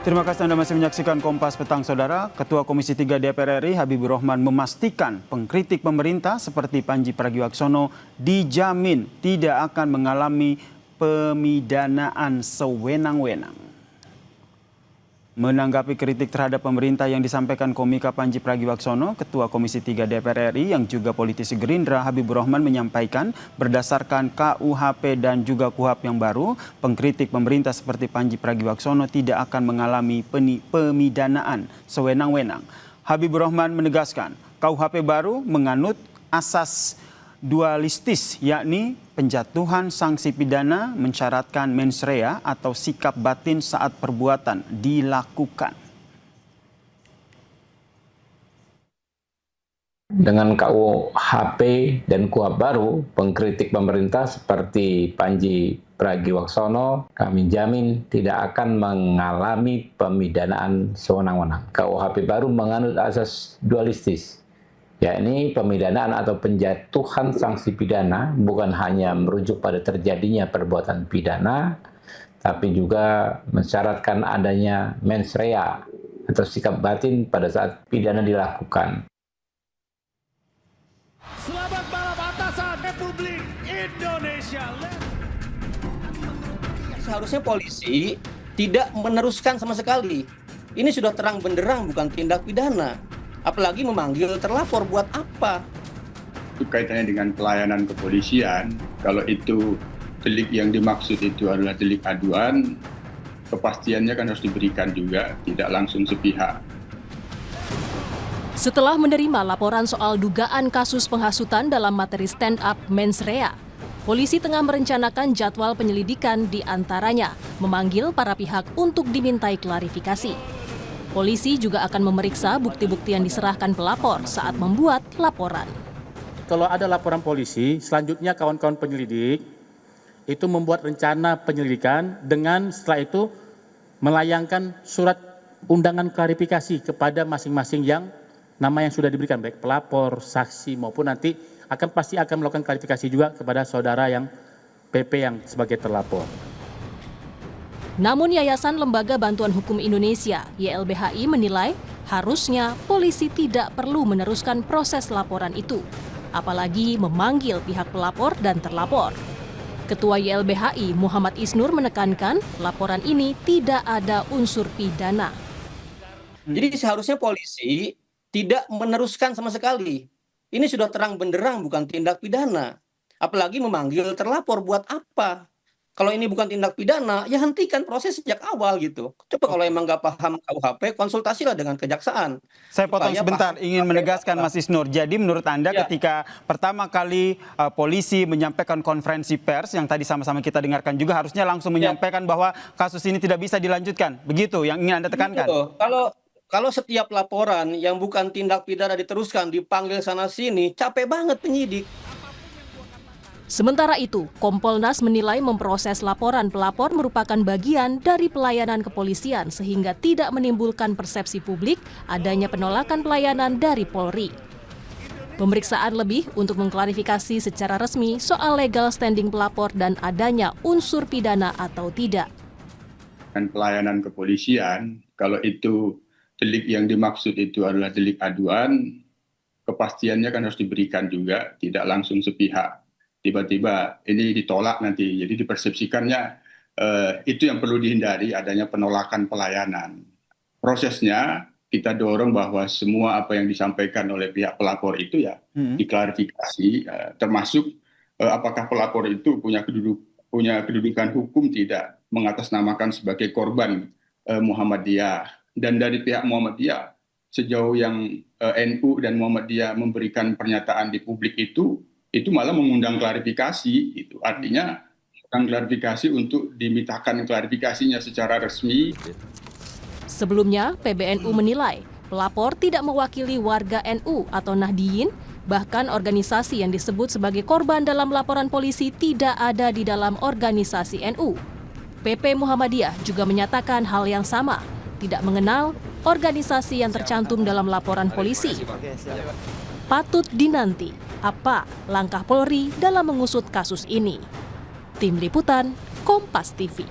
Terima kasih Anda masih menyaksikan Kompas Petang, Saudara. Ketua Komisi 3 DPR RI Habibur Rahman memastikan pengkritik pemerintah seperti Pandji Pragiwaksono dijamin tidak akan mengalami pemidanaan sewenang-wenang. Menanggapi kritik terhadap pemerintah yang disampaikan komika Pandji Pragiwaksono, Ketua Komisi 3 DPR RI yang juga politisi Gerindra Habibur Rahman menyampaikan berdasarkan KUHP dan juga KUHP yang baru, pengkritik pemerintah seperti Pandji Pragiwaksono tidak akan mengalami pemidanaan sewenang-wenang. Habibur Rahman menegaskan KUHP baru menganut asas dualistis, yakni penjatuhan sanksi pidana mensyaratkan mens rea atau sikap batin saat perbuatan dilakukan. Dengan KUHP dan KUHP baru, pengkritik pemerintah seperti Pandji Pragiwaksono kami jamin tidak akan mengalami pemidanaan sewenang-wenang. KUHP baru menganut asas dualistis, yakni pemidanaan atau penjatuhan sanksi pidana bukan hanya merujuk pada terjadinya perbuatan pidana, tapi juga mensyaratkan adanya mens rea atau sikap batin pada saat pidana dilakukan. Selamat malam atasan Republik Indonesia. Seharusnya polisi tidak meneruskan sama sekali. Ini sudah terang benderang bukan tindak pidana. Apalagi memanggil terlapor buat apa? Itu kaitannya dengan pelayanan kepolisian. Kalau itu delik yang dimaksud itu adalah delik aduan, kepastiannya kan harus diberikan juga, tidak langsung sepihak. Setelah menerima laporan soal dugaan kasus penghasutan dalam materi stand up mens rea, polisi tengah merencanakan jadwal penyelidikan, di antaranya memanggil para pihak untuk dimintai klarifikasi. Polisi juga akan memeriksa bukti-bukti yang diserahkan pelapor saat membuat laporan. Kalau ada laporan polisi, selanjutnya kawan-kawan penyelidik itu membuat rencana penyelidikan dengan setelah itu melayangkan surat undangan klarifikasi kepada masing-masing yang nama yang sudah diberikan, baik pelapor, saksi maupun nanti pasti akan melakukan klarifikasi juga kepada saudara yang PP yang sebagai terlapor. Namun Yayasan Lembaga Bantuan Hukum Indonesia (YLBHI) menilai harusnya polisi tidak perlu meneruskan proses laporan itu, apalagi memanggil pihak pelapor dan terlapor. Ketua YLBHI Muhammad Isnur menekankan laporan ini tidak ada unsur pidana. Jadi seharusnya polisi tidak meneruskan sama sekali. Ini sudah terang benderang bukan tindak pidana. Apalagi memanggil terlapor buat apa? Kalau ini bukan tindak pidana, ya hentikan proses sejak awal gitu. Coba kalau emang nggak paham KUHP, konsultasilah dengan kejaksaan. Saya potong sebentar, ingin menegaskan Mas Isnur. Jadi menurut Anda ketika pertama kali polisi menyampaikan konferensi pers, yang tadi sama-sama kita dengarkan juga, harusnya langsung menyampaikan bahwa kasus ini tidak bisa dilanjutkan. Begitu yang ingin Anda tekankan? Kalau setiap laporan yang bukan tindak pidana diteruskan, dipanggil sana-sini, capek banget penyidik. Sementara itu, Kompolnas menilai memproses laporan pelapor merupakan bagian dari pelayanan kepolisian sehingga tidak menimbulkan persepsi publik adanya penolakan pelayanan dari Polri. Pemeriksaan lebih untuk mengklarifikasi secara resmi soal legal standing pelapor dan adanya unsur pidana atau tidak. Dan pelayanan kepolisian, kalau itu delik yang dimaksud itu adalah delik aduan, kepastiannya kan harus diberikan juga, tidak langsung sepihak. Tiba-tiba ini ditolak nanti, jadi dipersepsikannya itu yang perlu dihindari, adanya penolakan pelayanan. Prosesnya kita dorong bahwa semua apa yang disampaikan oleh pihak pelapor itu ya diklarifikasi, termasuk apakah pelapor itu punya kedudukan hukum tidak, mengatasnamakan sebagai korban Muhammadiyah. Dan dari pihak Muhammadiyah, sejauh yang NU dan Muhammadiyah memberikan pernyataan di publik itu malah mengundang klarifikasi. Itu artinya klarifikasi untuk dimintakan klarifikasinya secara resmi. Sebelumnya, PBNU menilai pelapor tidak mewakili warga NU atau Nahdiyin, bahkan organisasi yang disebut sebagai korban dalam laporan polisi tidak ada di dalam organisasi NU. PP Muhammadiyah juga menyatakan hal yang sama, tidak mengenal organisasi yang tercantum dalam laporan polisi. Patut dinanti apa langkah Polri dalam mengusut kasus ini. Tim Liputan, Kompas TV.